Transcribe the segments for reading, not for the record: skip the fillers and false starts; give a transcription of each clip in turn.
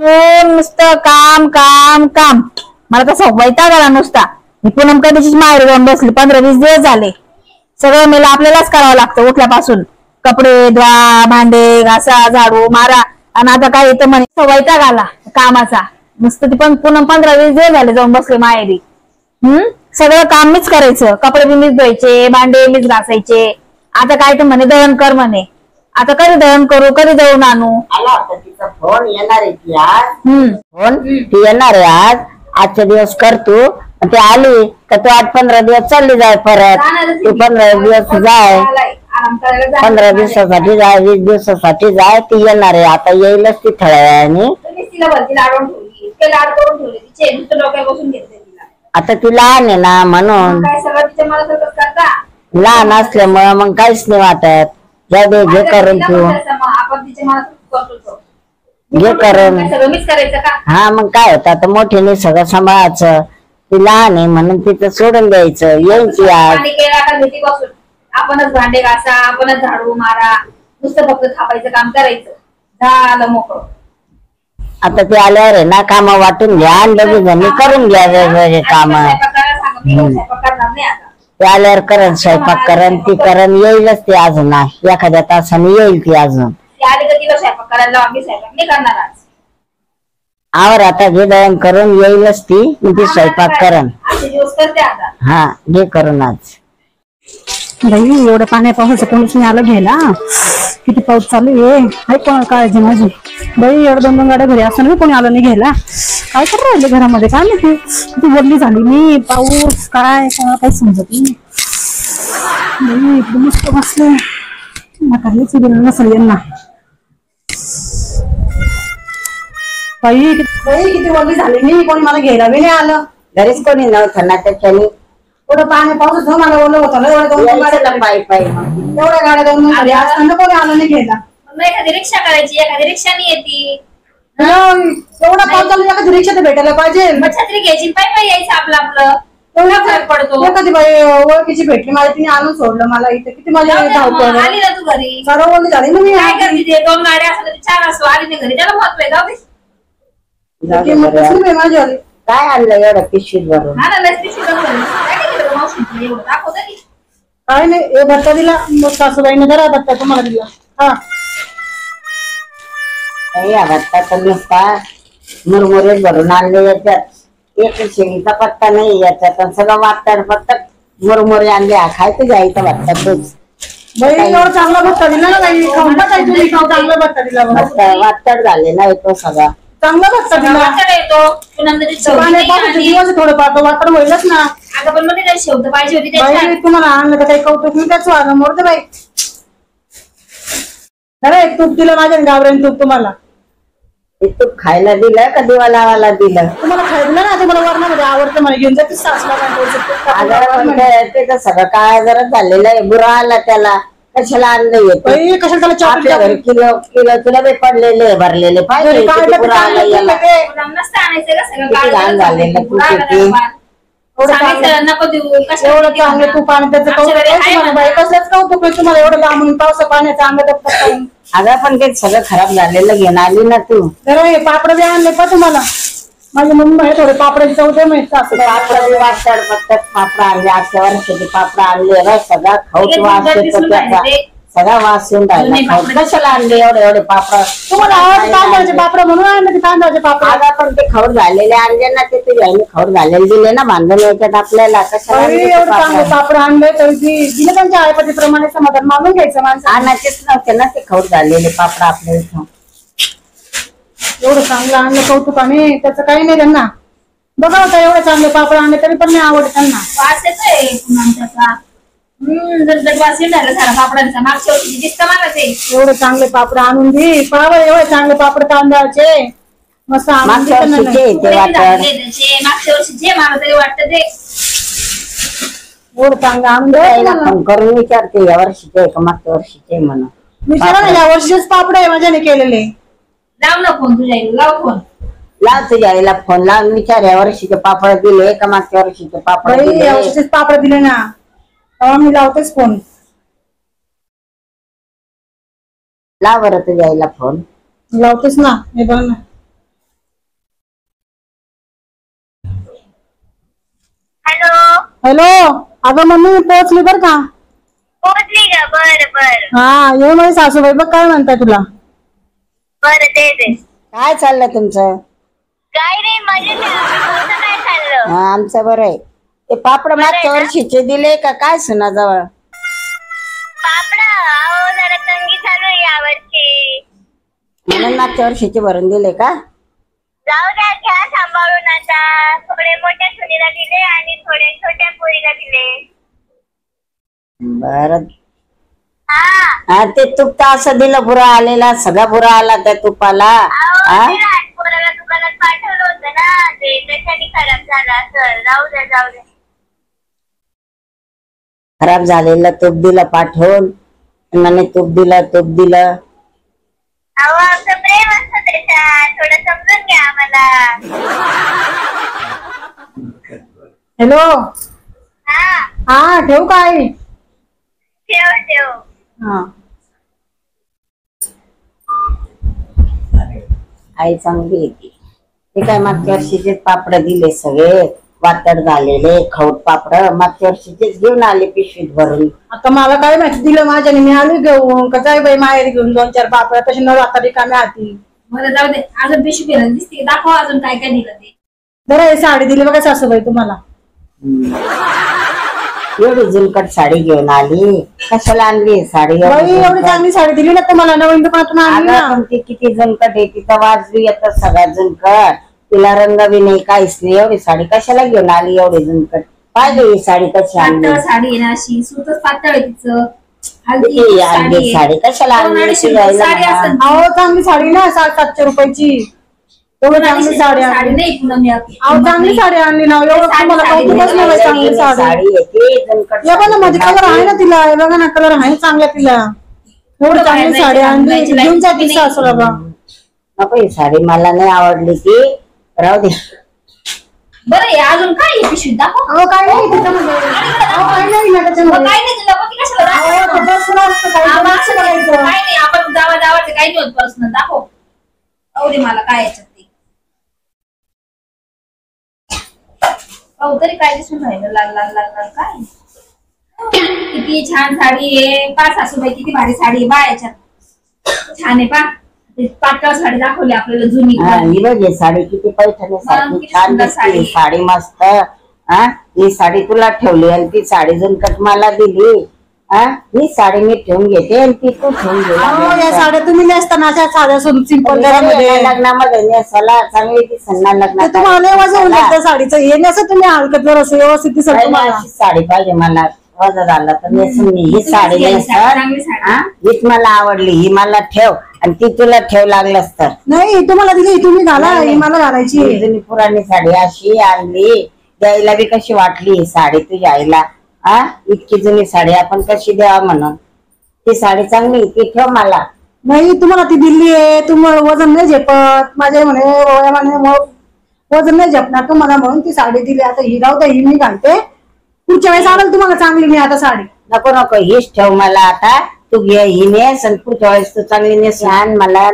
नुसतं काम काम काम. मला तसा वैताग आला नुसता. मी पूनम कधीचीच माहेर जाऊन बसली. 15-20 दिवस झाले. सगळं मला आपल्यालाच करावं लागतं उठल्यापासून. कपडे धुवा, भांडे घासा, झाडू मारा. आणि आता काय येतं म्हणे वैताग आला कामाचा. नुसतं ती पण पूनम 15-20 दिवस झाले जाऊन बसले माहेरी. सगळं काम मीच करायचं. कपडे बी मीच धुवायचे, भांडे मीच घासायचे. आता काय तर म्हणे दळण कर म्हणे. आता कधी दळण करू, कधी दळून आणू. आला होता तिचा फोन. येणार आहे ती आज. फोन ती येणार आहे आज. आजच्या दिवस कर तू. ती आली का तू 8-15 दिवस चालली जाय परत. तू 15 दिवस जाय, 15 दिवसासाठी जाय, 20 दिवसासाठी जाय. ती येणार आहे आता. येईलच ती थोड्या वेळाने. आता ती लहान आहे ना म्हणून. लहान असल्यामुळं मग काहीच नाही वाटत. जाऊ दे, घे करून तू, घे करून. हा मग काय होतं आता मोठीने सगळं सांभाळायचं. ती लहान आहे म्हणून तिथं सोडून द्यायचं. येईल ती आज. आपणच भांडे घासा, आपणच झाडू मारा. नुसतं फक्त थापायचं काम करायचं. झालं मोकळं. आता ती आल्यावर आहे ना काम वाटून घ्या आणि लगेच जणी करून घ्या वेगवेगळे काम. ते आल्यावर करण स्वयंपाक करण ती करण. येईलच ती अजून. एखाद्या तासाने येईल ती अजून. आवर आता घे दळण करून. येईलच ती. ती स्वयंपाक करण. हा घे करून आज. बाई एवढं पाण्या पावसाचं कोणीच नाही आलं घ्यायला. किती पाऊस चालू आहे कोणा काळजी माझी. बाई एवढं 2-2 गाड्या घरी असताना कोणी आलं नाही घ्यायला. काय कर राहिले घरामध्ये काय नाही. किती बोलली झाली मी. पाऊस काय कोणाला काही समजत नाही. बाई एकदम मस्त बसले. काहीच दिलं नसेल यांना. बाई किती बोलली झाली मी. कोणी मला घ्यायला बी नाही आलं. घरीच कोणी नव्हतं ना त्याच्याने. एवढं पाणी पाऊस मला ओलं होतं ना. एवढ्या 2-2 गाड्या पायी पायी एवढ्या गाड्या 2-2 गाड्या असताना कोणी आलं नाही घ्यायला. एखादी रिक्षा करायची. एखादी रिक्षाने येते. एवढा पाऊस चालू एखादी रिक्षा तर भेटायला पाहिजे. छत्री घ्यायची पायी पायी यायचं आपलं आपलं. एवढा फरक पडतो. एखादी बाई ओळखीची भेटली मला. तिने आणून सोडलं मला इथे. किती माझ्या धावपळ. आली ना तू घरी. सर्व बोलली झाली ना मी. काय करते 2 गाड्या असल्या 4 असतो. आली नाही घरी. त्याला महत्व आहे. जाऊ दे माझ्या. काय आणलं एवढं पिशवीत भरून. काय नाही हे भत्ता दिला. सासूबाईने जरा भत्ता तुम्हाला दिला. हा या भत्ता तर नुसता मुरमुरे भरून आणले याच्यात. एक शेळीचा पत्ता नाही याच्यात. सगळं वाटत फक्त मुरमुरे आणले. खायचं जायचं भत्ता तोच. बाई एवढा चांगला भत्ता दिला ना बाई. चांगला भत्ता दिला. वाटत झाले ना येतो सगळा. चांगला भत्ता दिला. दिवस थोडं पाहतो वाटण होईलच ना. पण मध्ये शेवट पाहिजे होती. तुम्हाला आणलं तर काही कौतुक मी त्याच वागं मोडते बाई. अरे तूप दिलं माझ्या गावऱ्याने. तूप तुम्हाला तूप खायला दिलं का दिवा लावायला दिलं. तुम्हाला खायला दिलं ना. तुम्हाला वरणामध्ये आवडतं मला घेऊन जाते सासला. ते तर सगळं काय जरा झालेलं आहे. बुरा आला त्याला. कशाला आणलं येतं. कशाला त्याला किलो किलो बे पडलेले भरलेले पाहिजे. एवढं चांगलं तूप आणि त्याचं कसलंच कौतुक आहे तुम्हाला. एवढं लांबून पावसा पाण्याचं अंग. अगं पण ते सगळं खराब झालेलं घेऊन आली ना तू. जरा हे पापड बी आणले का तुम्हाला. माझी मम्मी माहिती थोडे पापडाची चौथे माहित. पापड वाटतात फक्त पापड आणले. 8 वर्षाचे पापड आणले. सगळा खाऊच वास येतो त्याचा. सगळा वास येऊन राहिला. कशाला आणले एवढे पापड. तुम्हाला आवडते तांदळाचे पापड म्हणून आणले ते तांदळाचे पापड. आता पण ते खाऊड झालेले आणले ना. ते तुझ्या खाऊड झालेले दिले ना बांधून याच्यात आपल्याला. कशाला एवढे चांगले पापड आणले तर दिले त्यांच्या आयपतीप्रमाणे समाधान मानून घ्यायचं माणसं. आणायचेच नव्हते ना ते खाऊड झालेले पापड आपल्या इथं. एवढं चांगलं आणलं कौतुकाने. त्याचं काही नाही त्यांना. बघा होता एवढे चांगले पापड आणले तरी पण नाही आवडत त्यांना. वास येतोय त्याचा. पापडांचा मागच्या वर्षी दिसतं मला ते. एवढे चांगले पापड आणून दे. पाव एवढे चांगले पापड तांदळाचे मस्त. मागच्या वर्षी जे मला तरी वाटतं ते एवढं चांगलं आणून दे. फोन करून विचारते या वर्षीचे का मागच्या वर्षीचे म्हणून. विचारा ना. या वर्षीचेच पापड आहे माझ्याने केलेले. लाव ना फोन तुझ्या. लाव फोन. लाव तुझ्या आईला फोन लावून विचार. या वर्षीचे पापड दिले का मागच्या वर्षीचे पापड दिले. या वर्षीचेच पापड दिले ना. मी लावतेच फोन. लाव बरं तुझ्या आईला फोन. लावतेच ना. हे बघ ना हॅलो. हॅलो, अगं मम्मी मी पोहोचली बर का. पोहोचली का? बरं बरं. हा ये माझी सासूबाई बघ काय म्हणताय तुला. बरं दे. काय चाललं तुमचं? काय नाही मजेत आहे. तुमचं काय चाललं? हा आमचं बरं आहे. ते पापड मागच्या वर्षीचे दिले का काय सुनाजवळ? पापडा अहो जरा तंगी चालू आहे यावर्षी. म्हणून मागच्या वर्षीचे भरून दिले का? जाऊ द्या, घ्या सांभाळून आता. थोडे मोठ्या सुनीला दिले आणि थोडे छोट्या पोरीला दिले. बर. हा हा ते तूप तर असं दिलं बुरा आलेला, सगळा बुरा आला त्या तुपाला. अहो पोराला दुकानात पाठवलं होतं ना, ते त्याच्याने खराब झालं असं. जाऊ द्या. खराब झालेलं तूप दिलं पाठवून, आणि तूप दिलं. अहो आमचं प्रेम असतं त्याच्यात, थोडं समजून घ्या आम्हाला. हॅलो. हा ठेवू काय? ठेव. हा. आई चांगली येते. ते काय मागच्या वर्षीचेच पापड दिले सगळे वातड झालेले खवट पापड मागच्या वर्षीचेच घेऊन आले पिशवीत भरून. आता मला काय माहिती दिलं माझ्याने, मी आली घेऊन कसं बाई माहेरी घेऊन 2-4 पापड तशी न आता रिकामी हाती. मला जाऊ दे, अजून पिशवी दिसते, दाखवा अजून काय काय दिलं ते. बरं हे साडी दिली बघा सासूबाई तुम्हाला. एवढी जुलकट साडी घेऊन आली, कशाला आणली साडी? बाई एवढी चांगली साडी दिली ना तुम्हाला, नवीन दुकानातून आणली ना. पण ती किती जुलकट आहे, तिचा वाज बी येतात सगळा जुलकट, तिला रंग बी नाही काहीच नाही. एवढी साडी कशाला घेऊन आली एवढी जुलकट? पाहिजे ही साडी कशी आणली? पातळ साडी आहे ना अशी, सुतच पातळ आहे तिचं. किती आणली साडी कशाला आणली? अहो चांगली साडी ना 700-700 रुपयाची. एवढी चांगली साडी आणली. नाही पुन्हा मी अहो चांगली साडी आणली ना, एवढं तुम्हाला कौतुकच नाही बाई चांगली साडी. हे बघा ना मध्ये कलर आहे ना तिला, हे बघा ना कलर आहे चांगला तिला. एवढी चांगली साडी आणली, घेऊन जाते सासूला बा. नको ही साडी मला नाही आवडली ती, राहू दे. बरं अजून काय आहे पिशवीत, दाखव. अहो काय नाही त्याच्यामध्ये, अहो काय नाही ना त्याच्यामध्ये. काय नाही तुला बघ कशाला अहो ते personal असतं काही, काय लक्ष करायचं. नाही आपण जावाचे काही नाही होत पर्सनल. दाखव अहो दे मला काय याच्यात ते. अहो तरी काय दिसून राहिलं लाल काय. किती छान साडी आहे पा सासूबाई, किती भारी साडी आहे बा. याच्यात छान आहे पा. पातळ साडी दाखवली आपल्याला जुनी. ही बघ ही साडी किती पैठणी सारखी छान दिसते साडी, मस्त. ही साडी तुला ठेवली आणि ती साडी जुनकट मला दिली. ही साडी मी ठेवून घेते आणि ती तू ठेवून घे. या साड्या तुम्ही नेसताना अशा साध्या सिंपल लग्नामध्ये नेसाला चांगली दिसणार लग्नात. तुम्हाला वजन लागतं साडीचं, हे नसं तुम्ही हलकत असं व्यवस्थित दिसत तुम्हाला. साडी पाहिजे मला, वजा झाला तर नेसून मी ही साडी नेसणार. हीच मला आवडली, ही मला ठेव आणि ती तुला ठेव लागलंच तर. नाही तुम्हाला दिली, तुम्ही घाला, ही मला घालायची. जुनी पुराणी साडी अशी आणली, द्यायला बी कशी वाटली ही साडी तुझ्या आईला. इतकी जुनी साडी आपण कशी द्यावा म्हणून. ती साडी चांगली, ती ठेव मला. नाही तुम्हाला ती दिल्ली आहे, तुम्हाला वजन नाही झेपत माझ्या म्हणे वजन नाही झेपणार तुम्हाला म्हणून ती साडी दिली. आता ही राहू द्या, ही मी घालते, पुढच्या वेळेस आवडेल तुम्हाला चांगली मी आता साडी. नको हीच ठेव मला आता. तू घे ही नेस आणि पुढच्या वेळेस तू चांगली नेस आण मला.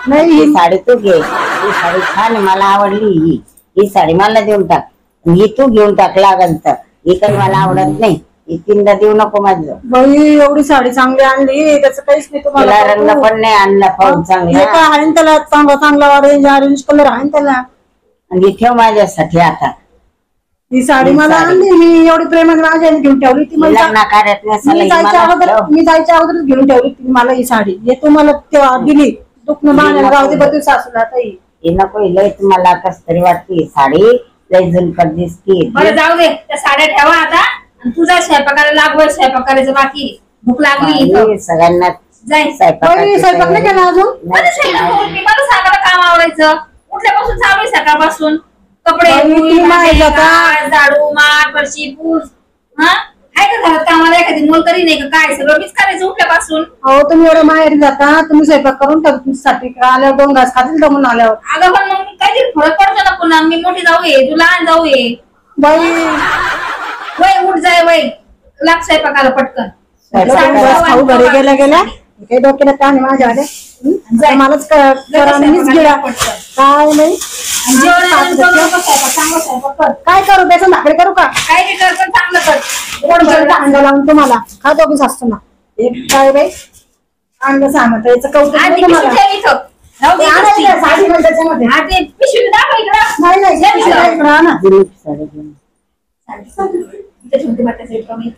नाही ही साडी तू घे, ही साडी छान मला आवडली. ही साडी मला देऊन टाक, ही तू घेऊन टाक लागल तर. ही काही मला आवडत नाही, ही 3दा देऊ नको माझं. बाई एवढी साडी चांगली आणली, त्याचं काहीच नाही तुम्हाला. रंग पण नाही आणला पाहून चांगला आहे त्याला, चांगला ऑरेंज कलर आहे त्याला. आणि ठेव माझ्यासाठी आता. ही साडी मला आणली, मी एवढी प्रेमाने माझ्याने घेऊन ठेवली. ती लग्न कार्यात मी जायच्या अगोदर घेऊन ठेवली ती मला ही साडी. हे तुम्हाला तेव्हा दिली दुखणं बांधायला गावते बदल सासूला. ही नको, लय तुम्हाला कस तरी वाटते साडी, लय जुलकट दिसते. बरं जाऊ दे, त्या साड्या ठेवा आता. तुझा स्वयंपाकाला लागवड, स्वयंपाक करायचं बाकी. भूक लागली सगळ्यांना. जाय स्वयंपाक नाही केला अजून. मला सांगायला काम आवडायचं. उठल्यापासून चालू आहे सकाळपासून. कपडे झाडू मार, फरशी पूस. आहे का घरात कामाला एखादी मोल तरी नाही का? काय सगळं मीच करायचं उठल्यापासून. हो तुम्ही एवढं माहेरी जाता, तुम्ही स्वयंपाक करून साठी आल्यावर 2 घास खातील दमून आल्यावर. अगं पण मग काहीतरी फरक पडतो ना पुन्हा. मी मोठी जाऊ ये, तू लहान जाऊ ये. बाई वय उठ जाय, वय लाग स्वयंपाकाला पटकन. खाऊ घरी गेल्या काही डोक्याला ताण आहे माझ्या आले मलाच करा मीच गेला काय नाही काय करू त्याचं भाकरी करू का काय कर पण चांगलं कर. अंडा लावून तुम्हाला खा दोघीच असतो ना एक काय बाई अंड सामत याचं कौतुक आणि नाही तुम्हाला. पिशवी ठेव इथं. राहू दे ते आणा पिशवी. इकडे, साडी घाल त्याच्यामध्ये. हा, ते पिशवी दाखव इकडं. नाही नाही ठेव इथं. इकडे आणा. दिली साडी घेऊन. इथं ठेवते बरं, त्याचं इतकं मी.